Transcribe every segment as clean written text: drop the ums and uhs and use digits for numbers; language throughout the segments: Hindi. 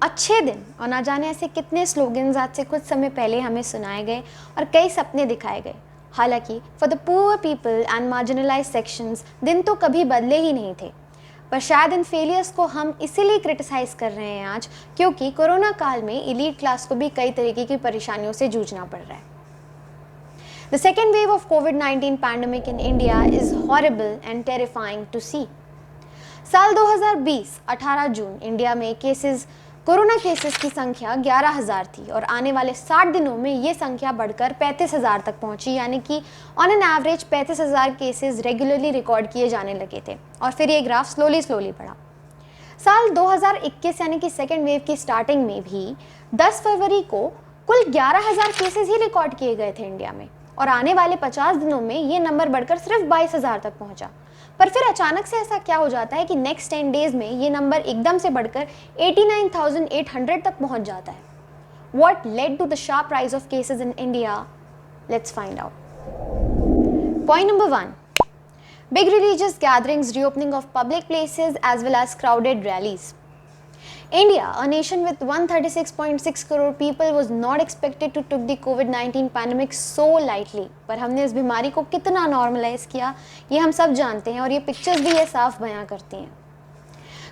अच्छे दिन और ना जाने ऐसे कितने स्लोगन्स आज से कुछ समय पहले हमें सुनाए गए और कई सपने दिखाए गए। हालांकि for the poor people and marginalise sections दिन तो कभी बदले ही नहीं थे, पर शायद इन फेलियर्स को हम इसीलिए क्रिटिसाइज कर रहे हैं आज क्योंकि कोरोना काल में एलीट क्लास को भी कई तरीके की परेशानियों से जूझना पड़ रहा है। The second wave of COVID-19 pandemic in India is horrible and terrifying to see. साल 2020 18 जून इंडिया में कोरोना केसेस की संख्या 11,000 थी और आने वाले 60 दिनों में ये संख्या बढ़कर 35,000 तक पहुंची, यानी कि on an average 35,000 cases regularly record किए जाने लगे थे और फिर ये ग्राफ स्लोली बढ़ा। साल 2021 यानी कि सेकेंड वेव की स्टार्टिंग में भी 10 फरवरी को कुल 11,000 केसेस ही रिकॉर्ड किए गए थे इंडिया में और आने वाले 50 दिनों में ये नंबर बढ़कर सिर्फ 22,000 तक पहुंचा। पर फिर अचानक से ऐसा क्या हो जाता है कि नेक्स्ट 10 डेज में ये नंबर एकदम से बढ़कर 89,800 तक पहुंच जाता है। What led to the sharp rise of cases in India? Let's find out. Point number 1. Big religious gatherings, reopening of public places as well as crowded rallies. India, a nation with 136.6 crore people, was not expected to took the COVID-19 pandemic so lightly. पर हमने इस बीमारी को कितना नॉर्मलाइज किया ये हम सब जानते हैं और ये पिक्चर्स भी ये साफ बयां करती हैं।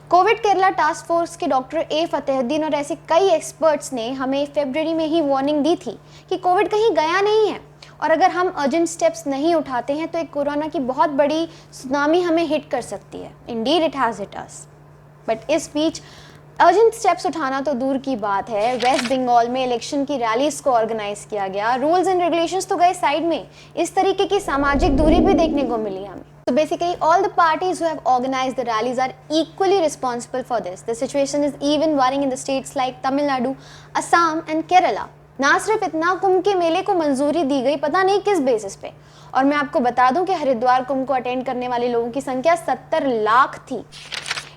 कोविड केरला टास्क फोर्स के डॉक्टर ए फतेहुद्दीन और ऐसे कई एक्सपर्ट्स ने हमें फरवरी में ही वार्निंग दी थी कि कोविड कहीं गया नहीं है और अगर हम अर्जेंट स्टेप्स नहीं उठाते हैं तो एक कोरोना की बहुत बड़ी सुनामी हमें हिट कर सकती है। Indeed it has hit us. But इस बीच अर्जेंट स्टेप्स उठाना तो दूर की बात है, वेस्ट बंगाल में इलेक्शन की रैलीज को ऑर्गेनाइज किया गया, रूल्स एंड रेगुलेशंस तो गए साइड में, इस तरीके की सामाजिक दूरी भी देखने को मिली हमें। So basically all the parties who have organized the rallies are equally responsible for this. The situation is even worrying in the states like Tamil Nadu, Assam and Kerala. ना सिर्फ इतना, कुंभ के मेले को मंजूरी दी गई पता नहीं किस बेसिस पे, और मैं आपको बता दूं कि हरिद्वार कुंभ को अटेंड करने वाले लोगों की संख्या 70 लाख थी।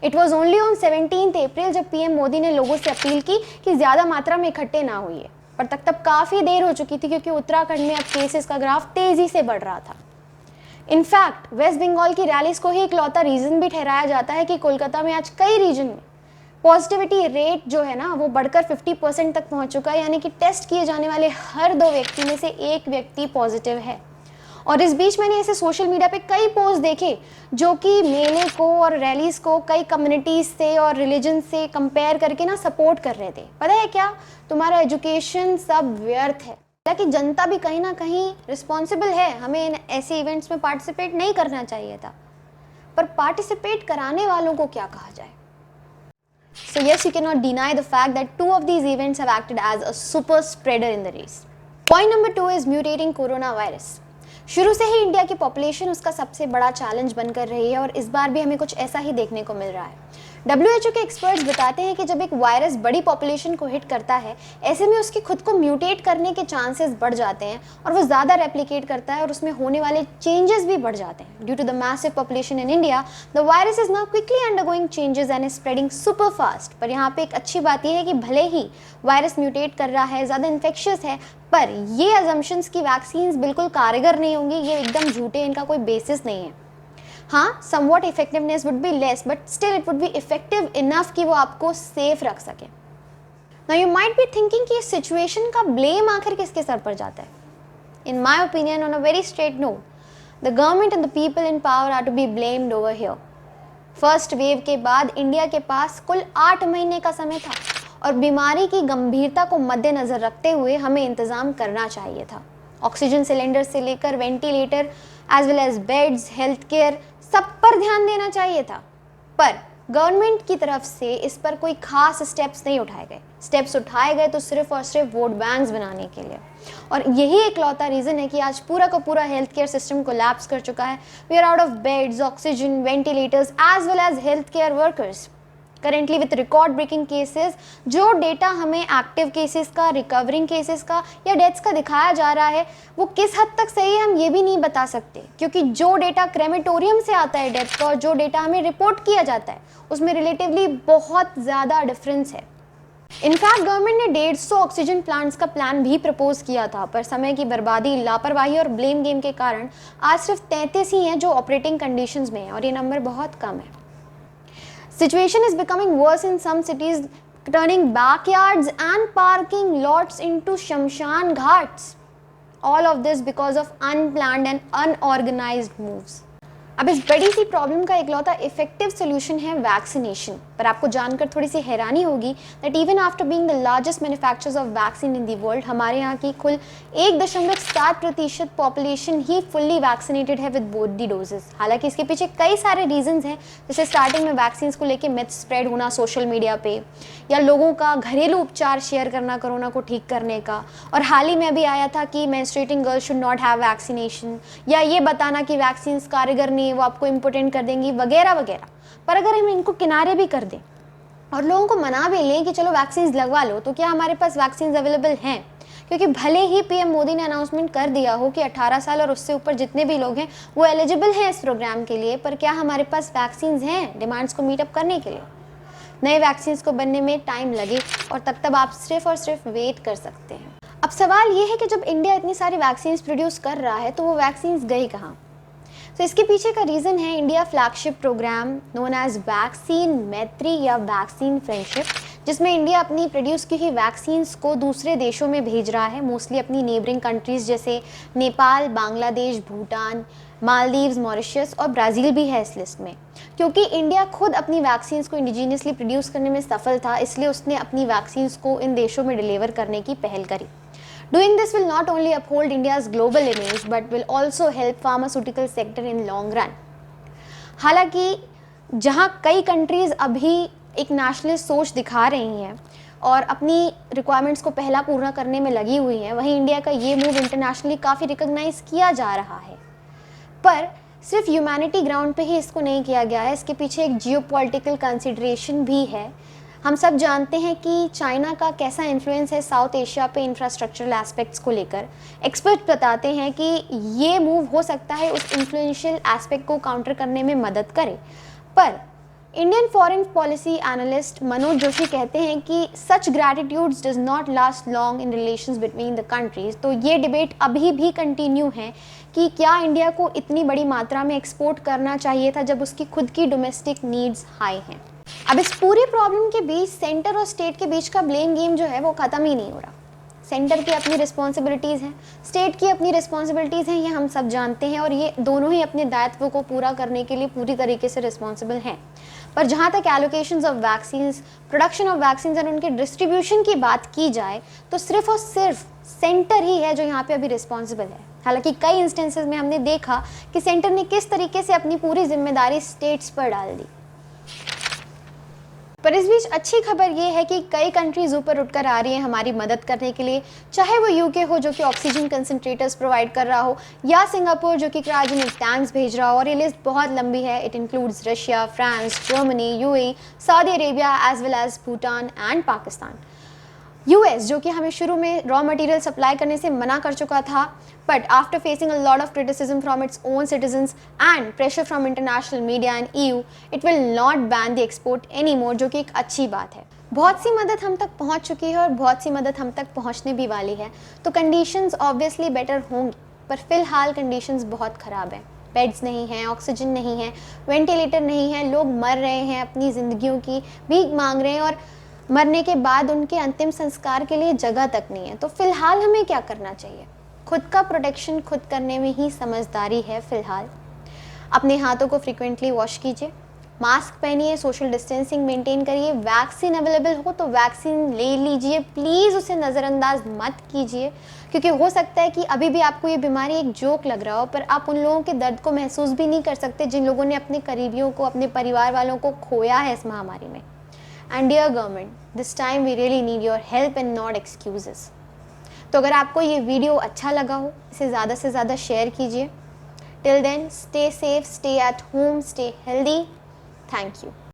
इट वॉज ओनली ऑन 17 अप्रैल जब पीएम मोदी ने लोगों से अपील की कि ज्यादा मात्रा में इकट्ठे ना होइए, पर तब काफी देर हो चुकी थी क्योंकि उत्तराखंड में अब केसेस का ग्राफ तेजी से बढ़ रहा था। इनफैक्ट वेस्ट बंगाल की रैलीज को ही इकलौता रीजन भी ठहराया जाता है कि कोलकाता में आज कई रीजन में पॉजिटिविटी रेट जो है ना वो बढ़कर 50% तक पहुंच चुका है, यानी कि टेस्ट किए जाने वाले हर 2 व्यक्ति में से 1 व्यक्ति पॉजिटिव है। और इस बीच मैंने ऐसे सोशल मीडिया पे कई पोस्ट देखे जो कि मेले को और रैलीज को कई कम्युनिटीज से और रिलीजन से कंपेयर करके ना सपोर्ट कर रहे थे। पता है क्या, तुम्हारा एजुकेशन सब व्यर्थ है। हालांकि जनता भी कहीं ना कहीं रिस्पॉन्सिबल है, हमें इन ऐसे इवेंट्स में पार्टिसिपेट नहीं करना चाहिए था, पर पार्टिसिपेट कराने वालों को क्या कहा जाए। So yes, you cannot deny the fact that 2 of these events have acted as a super spreader in the race. Point number 2 is mutating coronavirus. शुरू से ही इंडिया की पॉपुलेशन उसका सबसे बड़ा चैलेंज बनकर रही है और इस बार भी हमें कुछ ऐसा ही देखने को मिल रहा है। WHO के एक्सपर्ट्स बताते हैं कि जब एक वायरस बड़ी पॉपुलेशन को हिट करता है, ऐसे में उसकी खुद को म्यूटेट करने के चांसेस बढ़ जाते हैं और वो ज़्यादा रेप्लिकेट करता है और उसमें होने वाले चेंजेस भी बढ़ जाते हैं। Due to the massive population in India, the virus is now quickly undergoing changes and spreading super fast. पर यहाँ पे एक अच्छी बात यह है कि भले ही वायरस म्यूटेट कर रहा है, ज़्यादा इन्फेक्शियस है, पर ये अजम्पशंस की वैक्सीन्स बिल्कुल कारगर नहीं होंगी, ये एकदम झूठे, इनका कोई बेसिस नहीं है। हाँ, somewhat effectiveness would be less but still it would be effective enough कि वो आपको सेफ रख सके। Now you might be thinking कि इस सिचुएशन का ब्लेम आखिर किसके सर पर जाता है। In my opinion, on a very straight note, the government and the people in power are to be blamed over here. First wave के बाद इंडिया के पास कुल 8 महीने का समय था और बीमारी की गंभीरता को मद्देनजर रखते हुए हमें इंतजाम करना चाहिए था। ऑक्सीजन सिलेंडर से लेकर ventilator as well as beds, health care, सब पर ध्यान देना चाहिए था, पर गवर्नमेंट की तरफ से इस पर कोई खास स्टेप्स नहीं उठाए गए। स्टेप्स उठाए गए तो सिर्फ और सिर्फ वोट बैंक्स बनाने के लिए, और यही एकलौता रीज़न है कि आज पूरा का पूरा हेल्थ केयर सिस्टम कोलैप्स कर चुका है। We are out of beds, oxygen, ventilators as well as health care workers. Currently with record breaking cases, जो डेटा हमें एक्टिव केसेस का, रिकवरिंग केसेस का या डेथ्स का दिखाया जा रहा है, वो किस हद तक सही है हम ये भी नहीं बता सकते, क्योंकि जो डेटा क्रेमेटोरियम से आता है डेथ का और जो डेटा हमें रिपोर्ट किया जाता है उसमें रिलेटिवली बहुत ज़्यादा डिफरेंस है। इनफैक्ट गवर्नमेंट ने 150 ऑक्सीजन प्लांट्स का प्लान भी प्रपोज किया था, पर समय की बर्बादी, लापरवाही और ब्लेम गेम के कारण आज सिर्फ 33 ही हैं जो ऑपरेटिंग कंडीशंस में हैं और ये नंबर बहुत कम है। Situation is becoming worse in some cities turning backyards and parking lots into Shamshan Ghats. All of this because of unplanned and unorganized moves. अब इस बड़ी सी प्रॉब्लम का इकलौता इफेक्टिव सोल्यूशन है वैक्सीनेशन, पर आपको जानकर थोड़ी सी हैरानी होगी that even after being the largest manufacturers of vaccine in the world, हमारे यहाँ की कुल 1.7% पॉपुलेशन ही फुल्ली वैक्सीनेटेड है विद बोथ दी डोजेस। हालांकि इसके पीछे कई सारे रीजंस हैं, जैसे स्टार्टिंग में वैक्सीन को लेकर मिथ स्प्रेड होना सोशल मीडिया पे, या लोगों का घरेलू उपचार शेयर करना कोरोना को ठीक करने का, और हाल ही में अभी आया था कि menstruating girls should not have vaccination, या ये बताना कि वैक्सीन कारगर नहीं, वो आपको इम्पोर्टेंट कर देंगी वगैरह वगैरह। पर अगर हम इनको किनारे भी कर दें और लोगों को मना भी लें कि चलो वैक्सीन लगवा लो, तो क्या हमारे पास वैक्सीन अवेलेबल हैं? क्योंकि भले ही पीएम मोदी ने अनाउंसमेंट कर दिया हो कि 18 साल और उससे ऊपर जितने भी लोग हैं वो एलिजिबल हैं इस प्रोग्राम के लिए, पर क्या हमारे पास वैक्सीन हैं डिमांड्स को मीटअप करने के लिए? नए वैक्सीन को बनने में टाइम लगे और तब आप सिर्फ और सिर्फ वेट कर सकते हैं। अब सवाल ये है कि जब इंडिया इतनी सारी वैक्सीन प्रोड्यूस कर रहा है तो वो वैक्सीन गई कहाँ? तो इसके पीछे का रीज़न है India flagship programme known as vaccine Maitri या वैक्सीन फ्रेंडशिप, जिसमें इंडिया अपनी प्रोड्यूस की हुई वैक्सीन्स को दूसरे देशों में भेज रहा है, मोस्टली अपनी नेबरिंग कंट्रीज़ जैसे नेपाल, बांग्लादेश, भूटान, मालदीव्स, मॉरिशस और ब्राज़ील भी है इस लिस्ट में। क्योंकि इंडिया खुद अपनी वैक्सीन्स को इंडिजीनियसली प्रोड्यूस करने में सफल था, इसलिए उसने अपनी वैक्सीन्स को इन देशों में डिलीवर करने की पहल करी। Doing this will not only uphold India's global image but will also help pharmaceutical sector in long run. हालांकि जहां कई कंट्रीज़ अभी एक नेशनलिस्ट सोच दिखा रही हैं और अपनी रिक्वायरमेंट्स को पहला पूरा करने में लगी हुई हैं, वहीं इंडिया का ये मूव इंटरनेशनली काफ़ी रिकॉग्नाइज किया जा रहा है। पर सिर्फ ह्यूमैनिटी ग्राउंड पे ही इसको नहीं किया गया है, इसके पीछे एक जियोपॉलिटिकल कंसिडरेशन भी है। हम सब जानते हैं कि चाइना का कैसा इन्फ्लुएंस है साउथ एशिया पे इंफ्रास्ट्रक्चरल एस्पेक्ट्स को लेकर। एक्सपर्ट बताते हैं कि ये मूव हो सकता है उस इन्फ्लुएंशियल एस्पेक्ट को काउंटर करने में मदद करे। पर Indian foreign policy analyst Manoj Joshi कहते हैं कि such gratitudes does not last long in relations between the countries. तो ये डिबेट अभी भी कंटिन्यू है कि क्या इंडिया को इतनी बड़ी मात्रा में एक्सपोर्ट करना चाहिए था जब उसकी खुद की डोमेस्टिक नीड्स हाई हैं। अब इस पूरी प्रॉब्लम के बीच सेंटर और स्टेट के बीच का ब्लेम गेम जो है वो ख़त्म ही नहीं हो रहा। सेंटर की अपनी रिस्पॉन्सिबिलिटीज़ हैं, स्टेट की अपनी रिस्पॉन्सिबिलिटीज़ हैं, ये हम सब जानते हैं, और ये दोनों ही अपने दायित्व को पूरा करने के लिए पूरी तरीके से रिस्पॉन्सिबल हैं। पर जहाँ तक allocations of vaccines, production of vaccines और उनके डिस्ट्रीब्यूशन की बात की जाए तो सिर्फ और सिर्फ सेंटर ही है जो यहाँ पे अभी रिस्पॉन्सिबल है। हालांकि कई इंस्टेंसेस में हमने देखा कि सेंटर ने किस तरीके से अपनी पूरी जिम्मेदारी स्टेट्स पर डाल दी। पर इस बीच अच्छी खबर ये है कि कई कंट्रीज़ ऊपर उठकर आ रही हैं हमारी मदद करने के लिए, चाहे वो यूके हो जो कि ऑक्सीजन कंसंट्रेटर्स प्रोवाइड कर रहा हो, या सिंगापुर जो कि क्रायोजेनिक टैंक्स भेज रहा हो। और ये लिस्ट बहुत लंबी है। It includes Russia, France, Germany, UAE, Saudi Arabia as well as Bhutan and Pakistan. US जो कि हमें शुरू में रॉ मटेरियल सप्लाई करने से मना कर चुका था, but after facing a lot of criticism from its own citizens and pressure from international media and EU, it will not ban the export any more, जो कि एक अच्छी बात है। बहुत सी मदद हम तक पहुंच चुकी है और बहुत सी मदद हम तक पहुंचने भी वाली है, तो कंडीशंस ऑब्वियसली बेटर होंगी, पर फिलहाल कंडीशंस बहुत ख़राब हैं। बेड्स नहीं हैं, ऑक्सीजन नहीं है, वेंटिलेटर नहीं है, लोग मर रहे हैं, अपनी ज़िंदगियों की भीख मांग रहे हैं, और मरने के बाद उनके अंतिम संस्कार के लिए जगह तक नहीं है। तो फिलहाल हमें क्या करना चाहिए? खुद का प्रोटेक्शन खुद करने में ही समझदारी है फिलहाल। अपने हाथों को फ्रीक्वेंटली वॉश कीजिए, मास्क पहनिए, सोशल डिस्टेंसिंग मेंटेन करिए, वैक्सीन अवेलेबल हो तो वैक्सीन ले लीजिए, प्लीज़ उसे नज़रअंदाज मत कीजिए, क्योंकि हो सकता है कि अभी भी आपको ये बीमारी एक जोक लग रहा हो, पर आप उन लोगों के दर्द को महसूस भी नहीं कर सकते जिन लोगों ने अपने करीबियों को, अपने परिवार वालों को खोया है इस महामारी में। And dear government, this time we really need your help and not excuses. तो अगर आपको ये वीडियो अच्छा लगा हो, इसे ज़्यादा से ज़्यादा शेयर कीजिए। Till then, stay safe, stay at home, stay healthy. Thank you.